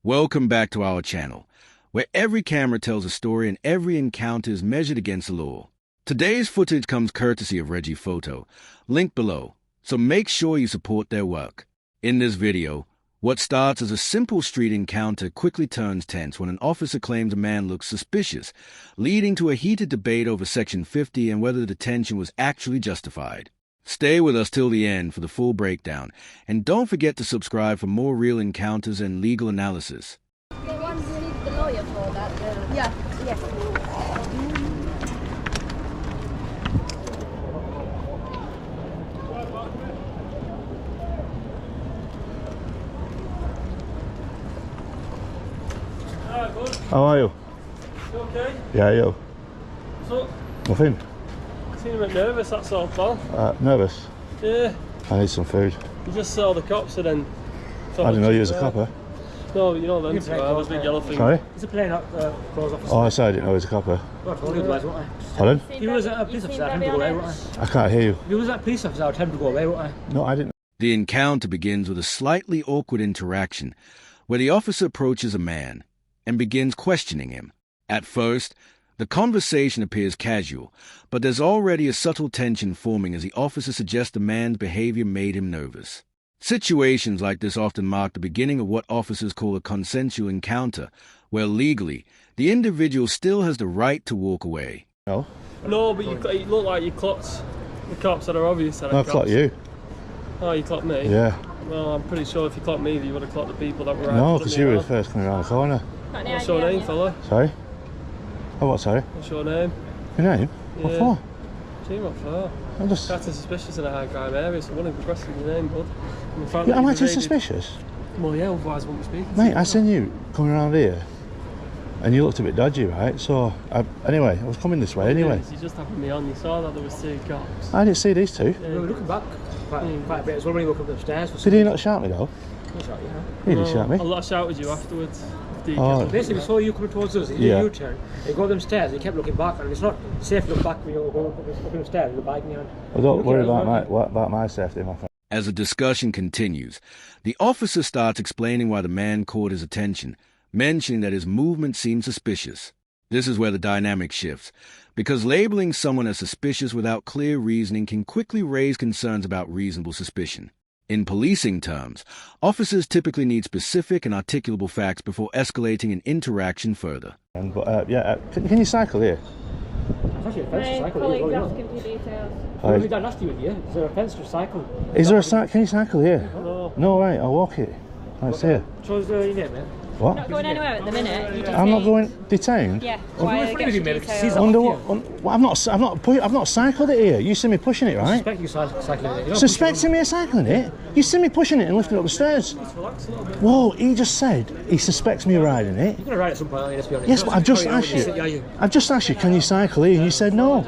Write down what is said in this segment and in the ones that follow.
Welcome back to our channel, where every camera tells a story and every encounter is measured against the law. Today's footage comes courtesy of Reggie Photo, linked below, so make sure you support their work. In this video, what starts as a simple street encounter quickly turns tense when an officer claims a man looks suspicious, leading to a heated debate over Section 50 and whether the detention was actually justified. Stay with us till the end for the full breakdown, and don't forget to subscribe for more real encounters and legal analysis. The one who needs the lawyer for that? Yeah, yes. How are you? You okay? Yeah, you? What's up? Nothing. Seem a bit nervous, that's all, pal. Nervous? Yeah. I need some food. You just saw the cops and then... I didn't know you was a copper. No, you know them two, I was a big yellow thing. Sorry? He's a plain clothes officer. Oh, I said I didn't know he was a copper. Well, I told you otherwise, won't I? Pardon? If he was a police officer, I'd tell him to go away, won't I? I can't hear you. If he was a police officer, I'd tell him to go away, won't I? No, I didn't. The encounter begins with a slightly awkward interaction where the officer approaches a man and begins questioning him. At first, the conversation appears casual, but there's already a subtle tension forming as the officer suggests the man's behavior made him nervous. Situations like this often mark the beginning of what officers call a consensual encounter, where legally, the individual still has the right to walk away. No? No, but you look like you clocked the cops that are obvious. No, I clocked you. Oh, you clocked me? Yeah. Well, I'm pretty sure if you clocked me, you would have clocked the people that were out. No, because you were the first coming around the corner. What's your name, fella? Sorry? Oh, what, sorry? What's your name? Your name? Yeah. What for? Gee, what for? I'm just... Acting suspicious in a high crime area, so I wouldn't be questioning your name, bud. And the fact Yeah, that I'm you've acting evaded- suspicious? Well, yeah, otherwise I wouldn't be speaking. Mate, I seen you coming around here, and you looked a bit dodgy, right? So, anyway, I was coming this way anyway. You just happened me on, you saw that there was two cops. I didn't see these two. We were looking back quite a bit as well when he walked up the stairs. Did he not shout me though? He shot you, huh? He did shout me. I shouted you afterwards. Oh. Basically, we saw you coming towards us. He did a U-turn. He got them stairs. He kept looking back, and it's not safe to look back when you're going up the stairs with a bike in your hand. Well, don't worry about my safety, my friend. As the discussion continues, the officer starts explaining why the man caught his attention, mentioning that his movement seemed suspicious. This is where the dynamic shifts, because labeling someone as suspicious without clear reasoning can quickly raise concerns about reasonable suspicion. In policing terms, officers typically need specific and articulable facts before escalating an interaction further. But can you cycle here? It's actually a fence to cycle. Colleagues asking for details. Well, we done nasty with you. Is there a fence to cycle? Is there a can you cycle here? No. No, right, I'll walk it. Right, see ya. Show us your name, man. What? Not going anywhere at the minute. You just I'm not need- going detained. Yeah. Well, Why we're get with you, your mate. details? She's Under what? I've not cycled it here. You see me pushing it, right? Suspect you cycling it. Suspecting me of cycling it? You see me pushing it and lifting it up the stairs? Relax a little bit. Whoa, he just said he suspects me of riding it. You're going to ride at some point, let's be honest. Yes, but I've just asked you. I've just asked you, can you cycle here? And you said no.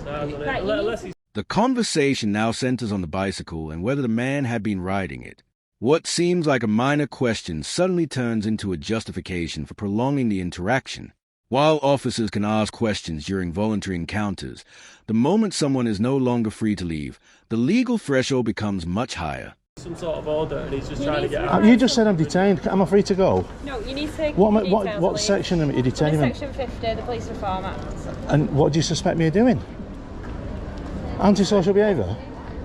Right, Unless he's The conversation now centers on the bicycle and whether the man had been riding it. What seems like a minor question suddenly turns into a justification for prolonging the interaction. While officers can ask questions during voluntary encounters, the moment someone is no longer free to leave, the legal threshold becomes much higher. some sort of order and he's just You trying to need get to- out. You just said I'm detained. Am I free to go? No, you need to. What section am I detaining? Section 50, the Police Reform Act. And what do you suspect me of doing? Antisocial behaviour?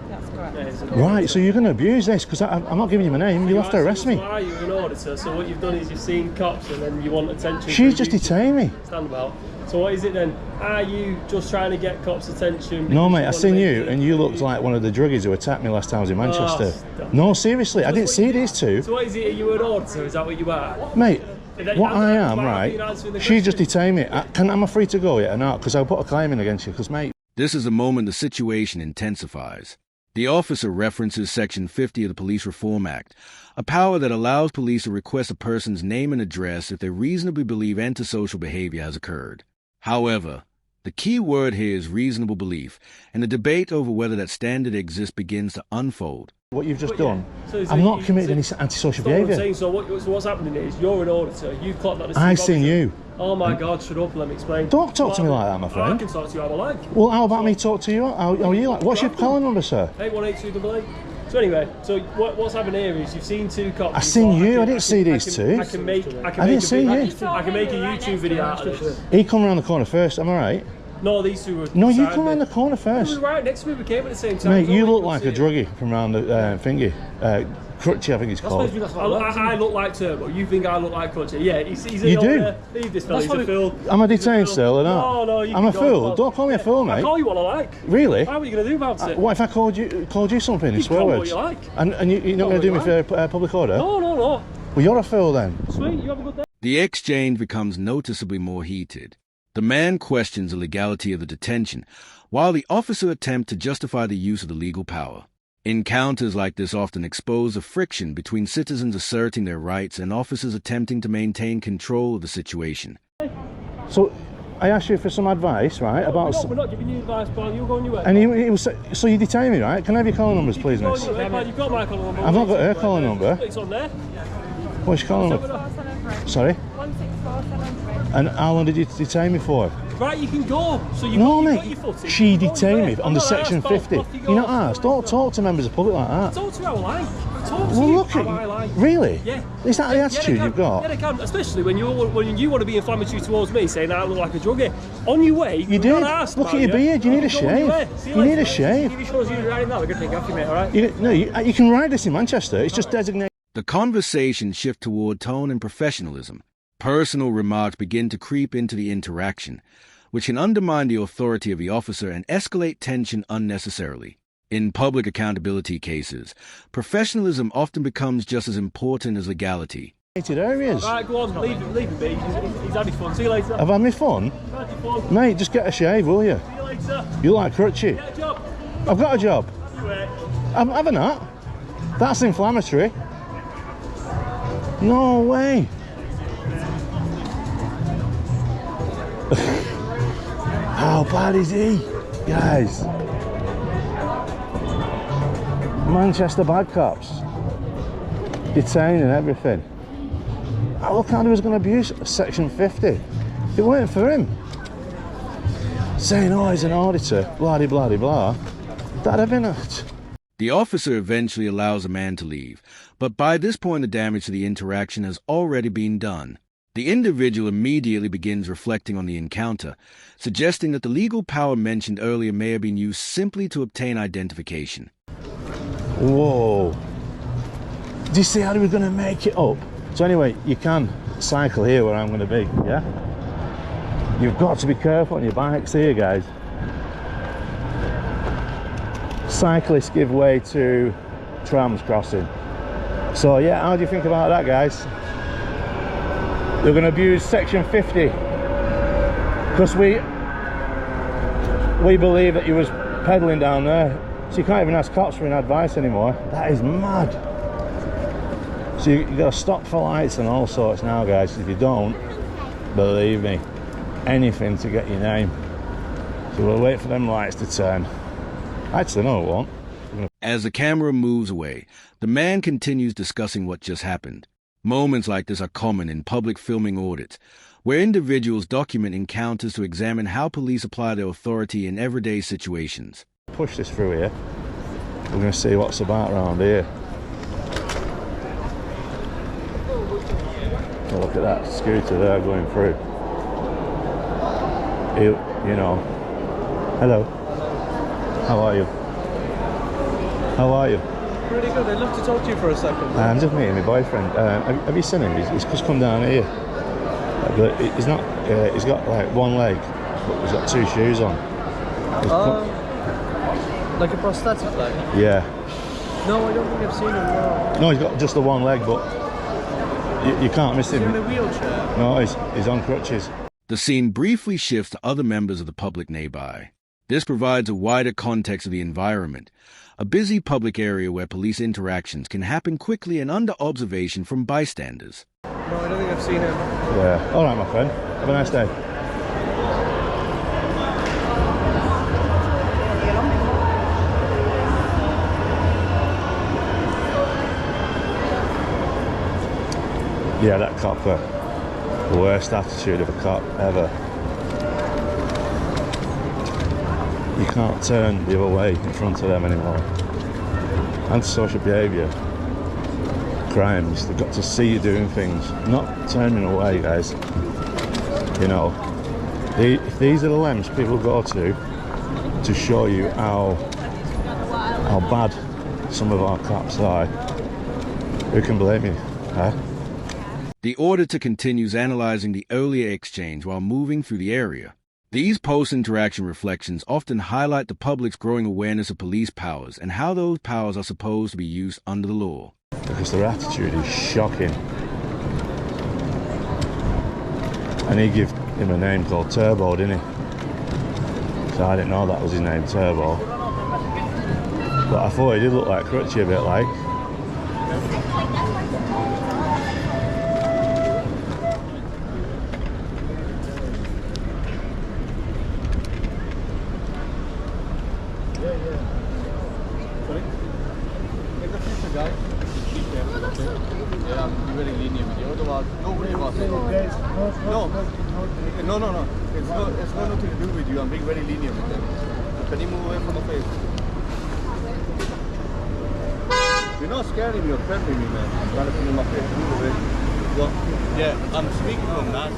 That's correct. Right, so you're going to abuse this because I'm not giving you my name. You'll have to arrest me. Why are you an auditor? So what you've done is you've seen cops and then you want attention. She's from just you. detained me. Stand about. So what is it then? Are you just trying to get cops' attention? No, because mate, I want seen to you make and you looked like one of the druggies who attacked me last time I was in Manchester. stop. No, seriously, I didn't see these two. So what is it? Are you an auditor? Is that what you are? Mate, Then what I am, why aren't you right, answering the she just question? detained me. Am I free to go yet or not? Because I'll put a claim in against you, because, mate... This is the moment the situation intensifies. The officer references Section 50 of the Police Reform Act, a power that allows police to request a person's name and address if they reasonably believe antisocial behavior has occurred. However, the key word here is reasonable belief, and the debate over whether that standard exists begins to unfold. What you've just done, So I'm not you- committed any so- antisocial That's what I'm behaviour. saying. So what's happening is you're an auditor. You've clocked that. I've seen you. Oh my God! Shut up. Let me explain. Don't talk to me like that, my I friend. can talk to you how I like. Well, how about me talk to you? How are you like? What's your collar number, sir? 818288. So anyway, so what's happened here is you've seen two cops. I seen you. I didn't see these two. I can make a YouTube video out of this. He come around the corner first. Am I right? No, these two were. No, you come around the corner We first. were right next to me. We came at the same time. Mate, you look like a druggie from around the thingy. Crutchy, I think it's called. I look like Turbo. You think I look like Crutchy? Yeah, he's you do. Leave this fella. He's a fool. Am I detained still or not? No, I'm a fool. Don't call me a fool, mate. I call you what I like. Really? What are you going to do about it? What if I called you something in swear words? What you like. And you're not going to do me for public order? No. Well, you're a fool then. Sweet, you have a good day. The exchange becomes noticeably more heated. The man questions the legality of the detention, while the officer attempts to justify the use of the legal power. Encounters like this often expose the friction between citizens asserting their rights and officers attempting to maintain control of the situation. So, I asked you for some advice, right? We're not giving you advice, pal. You're going your way. And he was so you detain me, right? Can I have your collar numbers, please, miss? You've got my collar number. I've not got her collar number. It's on there. What's your collar number? Sorry? 16473. And how long did you detain me for? Right, you can go. So you No, got your mate. footage. She detained me under I'm not section arsed, pal. 50. Off you go. You're not asked. Don't talk to members of the public like that. Talk to you how I like. Talk to Well, you look how at I like. you. Really? Yeah. Is that the Yeah, attitude they you've got? Yeah, they can. Especially when you want to be inflammatory towards me, saying I look like a druggie. On your way, You did. Asked, Look at your beard. You need a Go on your way. shave. See You need a later. shave. If you show us you riding that, we're going to take off you, mate, alright? You can ride this in Manchester. It's just designated. The conversation shifts toward tone and professionalism. Personal remarks begin to creep into the interaction, which can undermine the authority of the officer and escalate tension unnecessarily. In public accountability cases, professionalism often becomes just as important as legality. Areas. Right, go on, leave him be. He's had his fun. See you later. Have I had my fun? Had your fun. Mate, just get a shave, will you? See you later. You like crutchy. Get a job. I've got a job. You wait. Have I not? That's inflammatory. No way. How bad is he? Guys. Manchester bad cops. Detained and everything. How kind of was going to abuse section 50? If it weren't for him saying, oh, he's an auditor, blah de blah de blah, that'd have been it. The officer eventually allows a man to leave, but by this point the damage to the interaction has already been done. The individual immediately begins reflecting on the encounter, suggesting that the legal power mentioned earlier may have been used simply to obtain identification. Whoa. Do you see how we're going to make it up? So anyway, you can cycle here where I'm going to be, yeah? You've got to be careful on your bikes here, guys. Cyclists give way to trams crossing. So yeah, how do you think about that, guys? They're going to abuse section 50 because we believe that he was pedaling down there, so you can't even ask cops for any advice anymore. That is mad. So you've got to stop for lights and all sorts now, guys. If you don't, believe me, anything to get your name. So we'll wait for them lights to turn. Actually, no, it won't. As the camera moves away, the man continues discussing what just happened. Moments like this are common in public filming audits, where individuals document encounters to examine how police apply their authority in everyday situations. Push this through here. We're going to see what's about around here. Oh, look at that scooter there going through. You know. Hello. How are you? How are you? Pretty good. I'd love to talk to you for a second. I'm just meeting my boyfriend. Have you seen him? He's just come down here. But he's not. He's got like one leg, but he's got two shoes on. Like a prosthetic leg? Yeah. No, I don't think I've seen him. No. No, he's got just the one leg, but you can't miss him. Is he in a wheelchair? No, he's on crutches. The scene briefly shifts to other members of the public nearby. This provides a wider context of the environment, a busy public area where police interactions can happen quickly and under observation from bystanders. No, I don't think I've seen him. Yeah. All right, my friend. Have a nice day. Yeah, that cop, the worst attitude of a cop ever. You can't turn the other way in front of them anymore. antisocial behaviour, crimes. They've got to see you doing things, not turning away, guys. You know, if these are the lengths people go to show you how bad some of our cops are, who can blame you, huh? The auditor continues analyzing the earlier exchange while moving through the area. These post-interaction reflections often highlight the public's growing awareness of police powers and how those powers are supposed to be used under the law. Because their attitude is shocking. And he gave him a name called Turbo, didn't he? So I didn't know that was his name, Turbo. But I thought he did look like Crutchy a bit like. No. It's got nothing to do with you. I'm being very lenient with them. Can you move away from the face? You're not scaring me or threatening me, man. I'm trying to put in my face. Move away. Well, yeah, I'm speaking from that.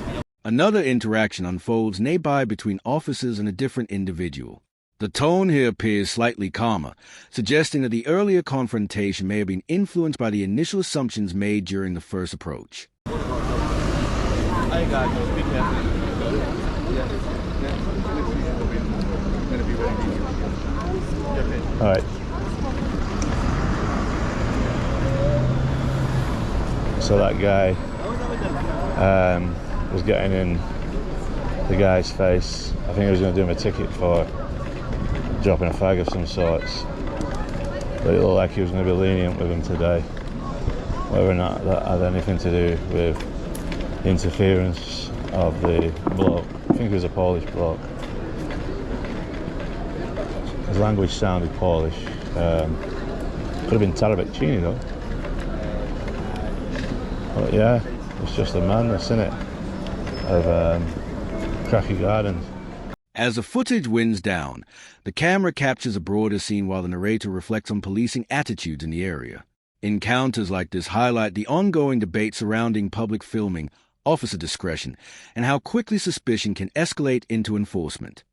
Another interaction unfolds nearby between officers and a different individual. The tone here appears slightly calmer, suggesting that the earlier confrontation may have been influenced by the initial assumptions made during the first approach. Hi guys, be careful. All right. So that guy was getting in the guy's face. I think he was going to do him a ticket for dropping a fag of some sorts. But it looked like he was going to be lenient with him today. Whether or not that had anything to do with interference of the bloke. I think he was a Polish bloke. His language sounded Polish. Could have been Tarabecchini though. But yeah, it's just the madness, isn't it, of Cracky Gardens. As the footage winds down, the camera captures a broader scene while the narrator reflects on policing attitudes in the area. Encounters like this highlight the ongoing debate surrounding public filming, officer discretion, and how quickly suspicion can escalate into enforcement.